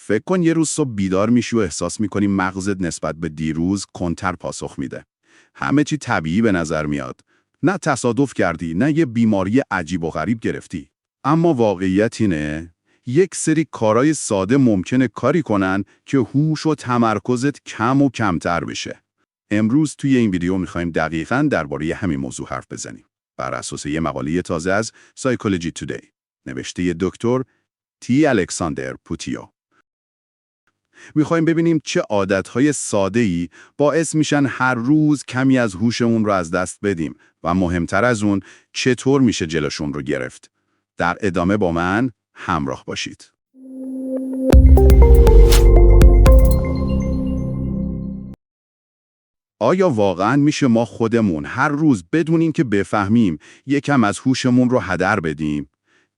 فکر کن یه روز صبح بیدار میشی و احساس میکنی مغزت نسبت به دیروز کنتر پاسخ میده. همه چی طبیعی به نظر میاد. نه تصادف کردی، نه یه بیماری عجیب و غریب گرفتی. اما واقعیت اینه یک سری کارهای ساده ممکنه کاری کنن که هوش و تمرکزت کم و کمتر بشه. امروز توی این ویدیو میخوایم دقیقاً درباره همین موضوع حرف بزنیم. بر اساس یه مقاله تازه از Psychology Today نوشته دکتر تی الکساندر پوتیو. میخوایم ببینیم چه عادتهای ساده‌ای باعث میشن هر روز کمی از هوشمون رو از دست بدیم و مهمتر از اون چطور میشه جلوشون رو گرفت. در ادامه با من همراه باشید. آیا واقعاً میشه ما خودمون هر روز بدون اینکه بفهمیم یکم از هوشمون رو هدر بدیم؟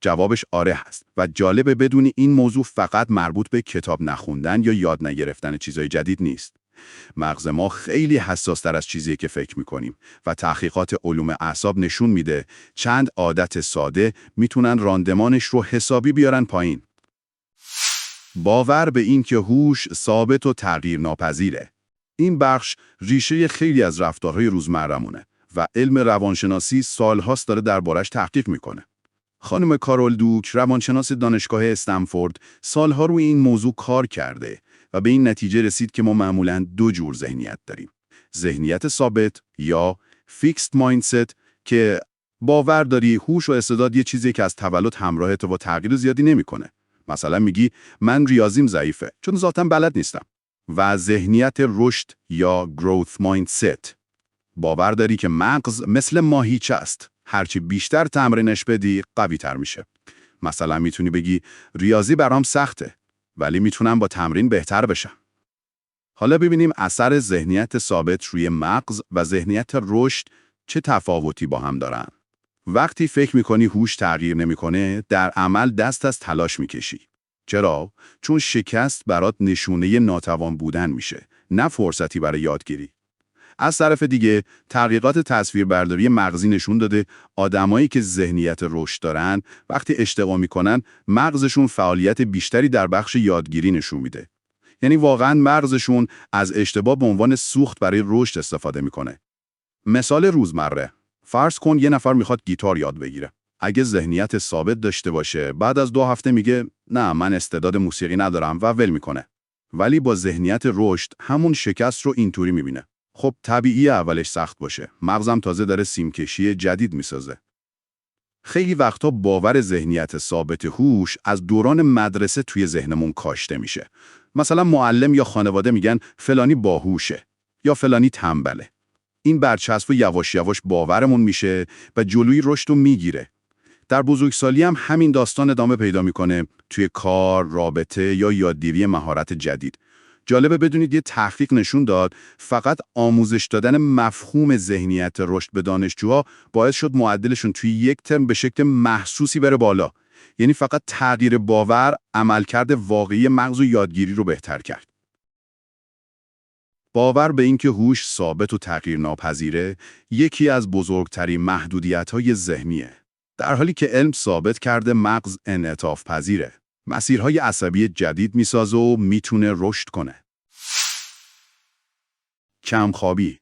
جوابش آره هست و جالبه بدون این موضوع فقط مربوط به کتاب نخوندن یا یاد نگرفتن چیزای جدید نیست. مغز ما خیلی حساس‌تر از چیزیه که فکر میکنیم و تحقیقات علوم اعصاب نشون میده چند عادت ساده میتونن راندمانش رو حسابی بیارن پایین. باور به این که هوش ثابت و تغییر ناپذیره. این بخش ریشه خیلی از رفتارهای روزمره‌مونه و علم روانشناسی سالهاست داره دربارش تحقیق میکنه. خانم کارول دوک، روانشناس دانشگاه استنفورد، سالها روی این موضوع کار کرده و به این نتیجه رسید که ما معمولاً دو جور ذهنیت داریم. ذهنیت ثابت یا fixed mindset که باور داری هوش و استعداد یه چیزی که از تولد همراهت و تغییر زیادی نمیکنه. مثلا میگی من ریاضیم ضعیفه چون ذاتاً بلد نیستم. و ذهنیت رشد یا growth mindset. باور داری که مغز مثل ماهیچه است. هرچی بیشتر تمرینش بدی قوی تر میشه. مثلا میتونی بگی ریاضی برام سخته ولی میتونم با تمرین بهتر بشم. حالا ببینیم اثر ذهنیت ثابت روی مغز و ذهنیت رشد چه تفاوتی با هم دارن. وقتی فکر میکنی هوش تغییر نمیکنه، در عمل دست از تلاش میکشی. چرا؟ چون شکست برات نشونه ناتوان بودن میشه، نه فرصتی برای یادگیری. از طرف دیگه، تحقیقات تصویربرداری مغزی نشون داده آدمایی که ذهنیت رشد دارن، وقتی اشتباه میکنن، مغزشون فعالیت بیشتری در بخش یادگیری نشون میده. یعنی واقعاً مغزشون از اشتباه به عنوان سوخت برای رشد استفاده میکنه. مثال روزمره. فرض کن یه نفر میخواد گیتار یاد بگیره. اگه ذهنیت ثابت داشته باشه، بعد از 2 هفته میگه نه من استعداد موسیقی ندارم و ول میکنه. ولی با ذهنیت رشد همون شکست رو اینطوری میبینه. خب طبیعیه اولش سخت باشه. مغزم تازه داره سیمکشی جدید میسازه. خیلی وقتا باور ذهنیت ثابت هوش از دوران مدرسه توی ذهنمون کاشته میشه. مثلا معلم یا خانواده میگن فلانی باهوشه یا فلانی تنبله. این برچسب یواش یواش باورمون میشه و جلوی رشد رو میگیره. در بزرگسالی هم همین داستان ادامه پیدا میکنه توی کار، رابطه یا یادگیری مهارت جدید. جالبه بدونید یه تحقیق نشون داد فقط آموزش دادن مفهوم ذهنیت رشد به دانشجوها باعث شد معدلشون توی 1 ترم به شکل محسوسی بره بالا. یعنی فقط تغییر باور عملکرد واقعی مغز و یادگیری رو بهتر کرد. باور به اینکه هوش ثابت و تغییر ناپذیره یکی از بزرگترین محدودیت‌های ذهنیه. در حالی که علم ثابت کرده مغز انعطاف پذیره. مسیرهای عصبی جدید میسازه و میتونه رشد کنه. کمخوابی.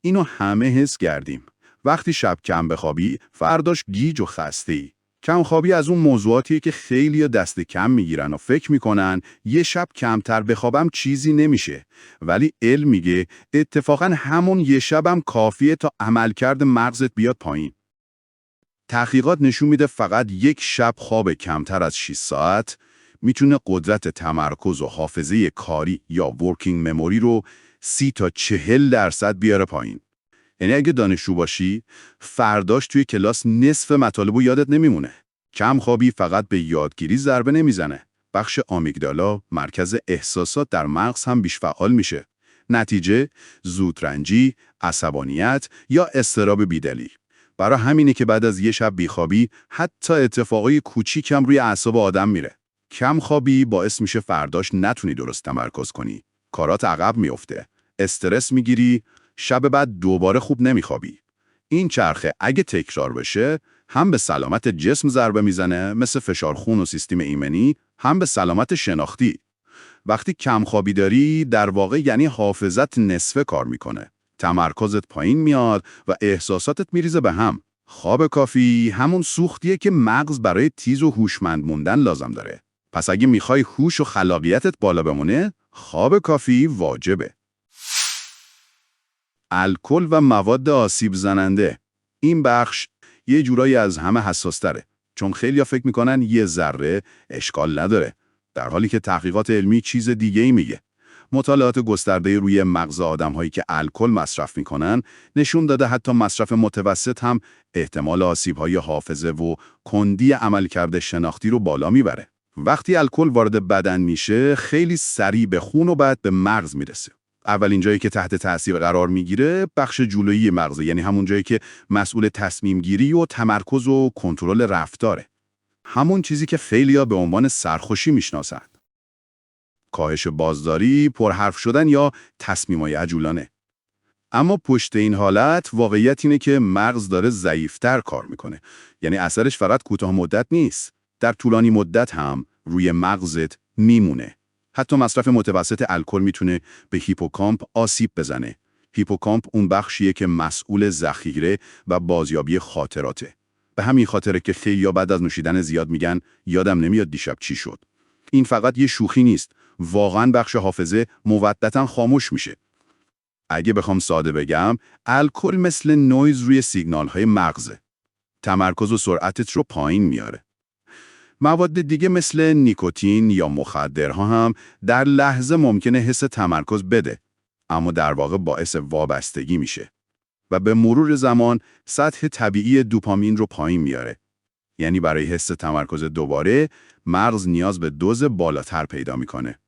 اینو همه حس کردیم. وقتی شب کم بخوابی، فرداش گیج و خسته‌ای. کمخوابی از اون موضوعاتیه که خیلی‌ها دست کم میگیرن و فکر میکنن یه شب کمتر بخوابم چیزی نمیشه. ولی علم میگه اتفاقاً همون یه شبم کافیه تا عملکرد مغزت بیاد پایین. تحقیقات نشون میده فقط 1 شب خواب کمتر از 6 ساعت میتونه قدرت تمرکز و حافظه کاری یا ورکینگ مموری رو 30 تا 40% بیاره پایین. یعنی اگه دانشجو باشی، فرداش توی کلاس نصف مطالبو یادت نمیمونه. کم خوابی فقط به یادگیری ضربه نمیزنه. بخش آمیگدالا، مرکز احساسات در مغز هم بیش فعال میشه. نتیجه، زودرنجی، عصبانیت یا اضطراب بیدلی. برای همینه که بعد از یه شب بیخوابی حتی اتفاقای کوچیکم روی اعصاب آدم میره. کم خوابی باعث میشه فرداش نتونی درست تمرکز کنی. کارات عقب میفته. استرس میگیری، شب بعد دوباره خوب نمیخوابی. این چرخه اگه تکرار بشه هم به سلامت جسم ضربه میزنه مثل فشار خون و سیستم ایمنی، هم به سلامت شناختی. وقتی کمخوابی داری در واقع یعنی حافظت نصفه کار میکنه. تمرکزت پایین میاد و احساساتت میریزه به هم. خواب کافی همون سوختیه که مغز برای تیز و هوشمند موندن لازم داره. پس اگه میخوای هوش و خلاقیتت بالا بمونه، خواب کافی واجبه. الکل و مواد آسیب زننده. این بخش یه جورایی از همه حساس‌تره، چون خیلی‌ها فکر میکنن یه ذره اشکال نداره، در حالی که تحقیقات علمی چیز دیگه‌ای میگه. مطالعات گسترده روی مغز آدم‌هایی که الکل مصرف میکنن نشون داده حتی مصرف متوسط هم احتمال آسیب‌های حافظه و کندی عملکرد شناختی رو بالا میبره. وقتی الکل وارد بدن میشه، خیلی سریع به خون و بعد به مغز میرسه. اولین جایی که تحت تأثیر قرار میگیره بخش جلویی مغزه، یعنی همون جایی که مسئول تصمیم گیری و تمرکز و کنترل رفتاره. همون چیزی که خیلی‌ها به عنوان سرخوشی میشناسن. کاهش بازداری، پرحرف شدن یا تصمیم‌های عجولانه. اما پشت این حالت واقعیت اینه که مغز داره ضعیف‌تر کار میکنه. یعنی اثرش فقط کوتاه مدت نیست. در طولانی مدت هم روی مغزت میمونه. حتی مصرف متوسط الکل میتونه به هیپوکامپ آسیب بزنه. هیپوکامپ اون بخشیه که مسئول ذخیره و بازیابی خاطراته. به همین خاطره که خیلی‌ها بعد از نوشیدن زیاد میگن یادم نمیاد دیشب چی شد. این فقط یه شوخی نیست. واقعاً بخش حافظه مودتاً خاموش میشه. اگه بخوام ساده بگم، الکل مثل نویز روی سیگنال‌های مغزه. تمرکز و سرعتت رو پایین میاره. مواد دیگه مثل نیکوتین یا مخدرها هم در لحظه ممکنه حس تمرکز بده، اما در واقع باعث وابستگی میشه و به مرور زمان سطح طبیعی دوپامین رو پایین میاره. یعنی برای حس تمرکز دوباره مغز نیاز به دوز بالاتر پیدا میکنه.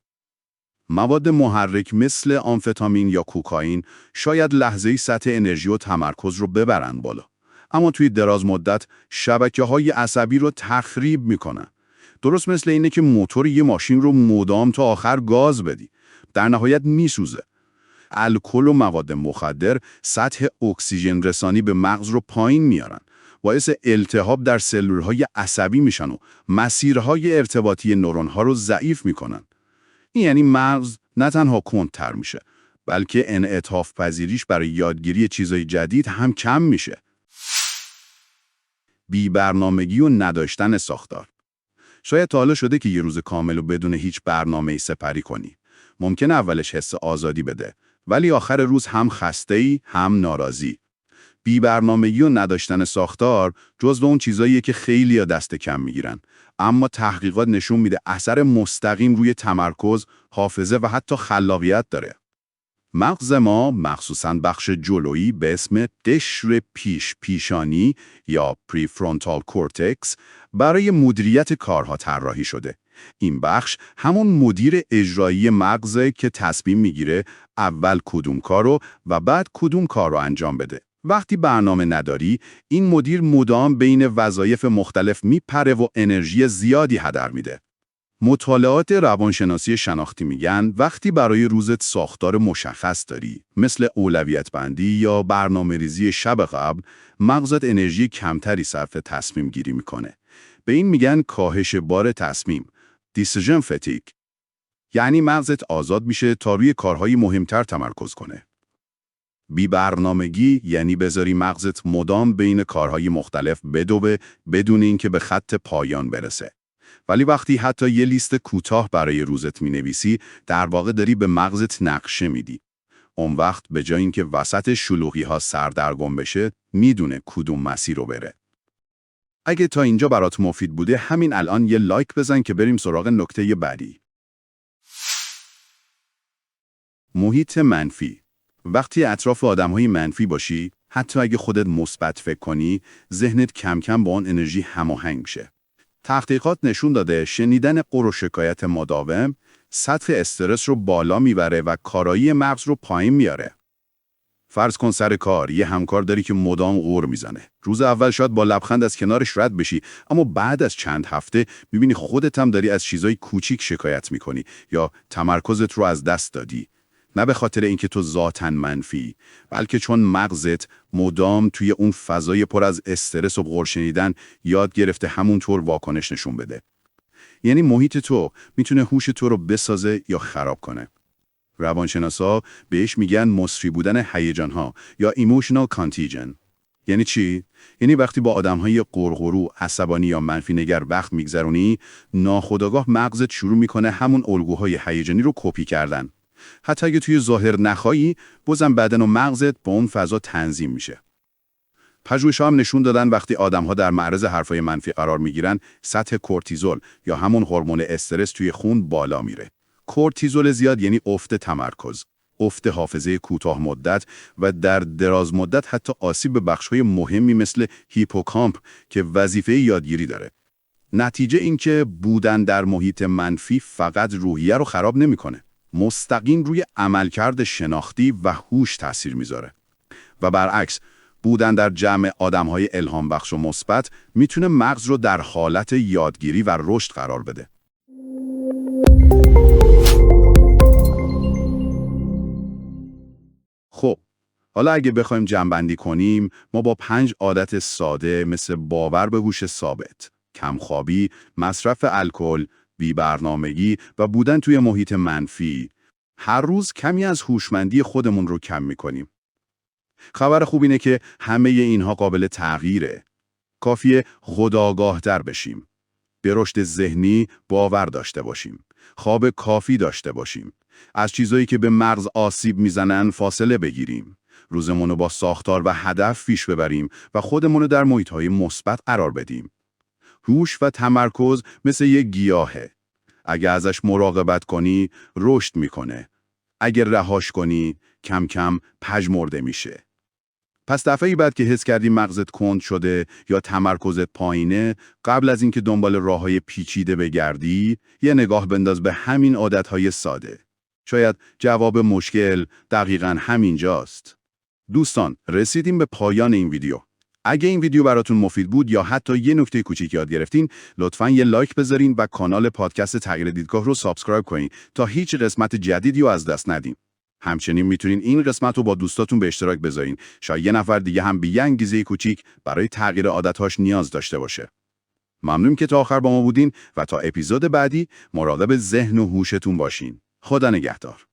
مواد محرک مثل آمفتامین یا کوکائین شاید لحظه‌ای سطح انرژی و تمرکز رو ببرن بالا، اما توی دراز مدت شبکه‌های عصبی رو تخریب میکنن. درست مثل اینه که موتور یه ماشین رو مدام تا آخر گاز بدی، در نهایت میسوزه. الکل و مواد مخدر سطح اکسیژن رسانی به مغز رو پایین میارن، باعث التهاب در سلول‌های عصبی میشن و مسیرهای ارتباطی نورون‌ها رو ضعیف میکنن. این یعنی مغز نه تنها کندتر میشه، بلکه انعطاف پذیریش برای یادگیری چیزای جدید هم کم میشه. بی‌برنامگی و نداشتن ساختار. شاید تا حالا شده که یه روز کامل و بدون هیچ برنامه‌ای سپری کنی. ممکنه اولش حس آزادی بده، ولی آخر روز هم خسته‌ای هم ناراضی. بی‌برنامگی و نداشتن ساختار جزو اون چیزاییه که خیلی‌ها دست کم میگیرن، اما تحقیقات نشون میده اثر مستقیم روی تمرکز، حافظه و حتی خلاقیت داره. مغز ما، مخصوصاً بخش جلویی به اسم قشر پیشانی یا پریفرونتال کورتکس، برای مدیریت کارها طراحی شده. این بخش همون مدیر اجرایی مغزه که تصمیم میگیره اول کدوم کارو و بعد کدوم کار رو انجام بده. وقتی برنامه نداری، این مدیر مدام بین وظایف مختلف میپره و انرژی زیادی هدر میده. مطالعات روانشناسی شناختی میگن وقتی برای روزت ساختار مشخص داری، مثل اولویت بندی یا برنامه‌ریزی شب قبل، مغزت انرژی کمتری صرف تصمیم گیری میکنه. به این میگن کاهش بار تصمیم، decision fatigue. یعنی مغزت آزاد میشه تا روی کارهای مهمتر تمرکز کنه. بی برنامگی یعنی بذاری مغزت مدام بین کارهای مختلف بدوه بدون اینکه به خط پایان برسه. ولی وقتی حتی یه لیست کوتاه برای روزت می‌نویسی، در واقع داری به مغزت نقشه میدی. اون وقت به جای اینکه وسط شلوغی‌ها سردرگم بشه، میدونه کدوم مسیر رو بره. اگه تا اینجا برات مفید بوده، همین الان یه لایک بزن که بریم سراغ نکته بعدی. محیط منفی. وقتی اطراف آدم‌های منفی باشی، حتی اگه خودت مثبت فکر کنی، ذهنت کم کم با اون انرژی هماهنگ میشه. تحقیقات نشون داده شنیدن غر و شکایت مداوم سطح استرس رو بالا میبره و کارایی مغز رو پایین میاره. فرض کن سر کار یه همکار داری که مدام غر میزنه. روز اول شاید با لبخند از کنارش رد بشی، اما بعد از چند هفته میبینی خودت هم داری از چیزای کوچیک شکایت میکنی یا تمرکزت رو از دست دادی. نه به خاطر اینکه تو ذاتاً منفی، بلکه چون مغزت مدام توی اون فضای پر از استرس و غر شنیدن یاد گرفته همونطور واکنش نشون بده. یعنی محیط تو میتونه هوش تو رو بسازه یا خراب کنه. روانشناسا بهش میگن مصری بودن هیجان‌ها یا emotional contagion. یعنی چی؟ یعنی وقتی با آدم‌های قرقرو، عصبانی یا منفی نگر وقت میگذرونی، ناخودآگاه مغزت شروع میکنه همون الگوهای هیجانی رو کپی کردن. حتی اگه توی ظاهر نخوایی، بازم بدن و مغزت با اون فضا تنظیم میشه. پژوهش‌ها هم نشون دادن وقتی آدم‌ها در معرض حرفای منفی قرار میگیرن، سطح کورتیزول یا همون هورمون استرس توی خون بالا میره. کورتیزول زیاد یعنی افت تمرکز، افت حافظه کوتاه مدت و در دراز مدت حتی آسیب به بخش‌های مهمی مثل هیپوکامپ که وظیفه یادگیری داره. نتیجه این که بودن در محیط منفی فقط روحیه رو خراب نمی‌کنه، مستقیم روی عملکرد شناختی و هوش تأثیر میذاره. و برعکس، بودن در جمع آدم‌های الهام بخش و مثبت میتونه مغز رو در حالت یادگیری و رشد قرار بده. خب، حالا اگه بخوایم جمع‌بندی کنیم، ما با 5 عادت ساده مثل باور به هوش ثابت، کمخوابی، مصرف الکل، بی‌برنامگی و بودن توی محیط منفی، هر روز کمی از هوشمندی خودمون رو کم می‌کنیم. خبر خوب اینه که همه اینها قابل تغییره. کافیه خودآگاه‌تر بشیم. به رشد ذهنی باور داشته باشیم. خواب کافی داشته باشیم. از چیزایی که به مغز آسیب میزنن فاصله بگیریم. روزمون رو با ساختار و هدف پیش ببریم و خودمون رو در محیط‌های مثبت قرار بدیم. هوش و تمرکز مثل یک گیاهه. اگه ازش مراقبت کنی، رشد میکنه. اگه رهاش کنی، کم کم پژمرده میشه. پس دفعه‌ای بعد که حس کردی مغزت کند شده یا تمرکزت پایینه، قبل از اینکه دنبال راه‌های پیچیده بگردی، یه نگاه بنداز به همین عادت‌های ساده. شاید جواب مشکل دقیقاً همینجاست. دوستان، رسیدیم به پایان این ویدیو. اگه این ویدیو براتون مفید بود یا حتی یه نکته کوچیک یاد گرفتین، لطفاً یه لایک بذارین و کانال پادکست تغییر دیدگاه رو سابسکرایب کنین تا هیچ قسمت جدیدی رو از دست ندین. همچنین میتونین این قسمت رو با دوستاتون به اشتراک بذارین. شاید یه نفر دیگه هم به یه انگیزه کوچیک برای تغییر عادت‌هاش نیاز داشته باشه. ممنون که تا آخر با ما بودین و تا اپیزود بعدی مراقب ذهن و هوشتون باشین. خدا نگهدار.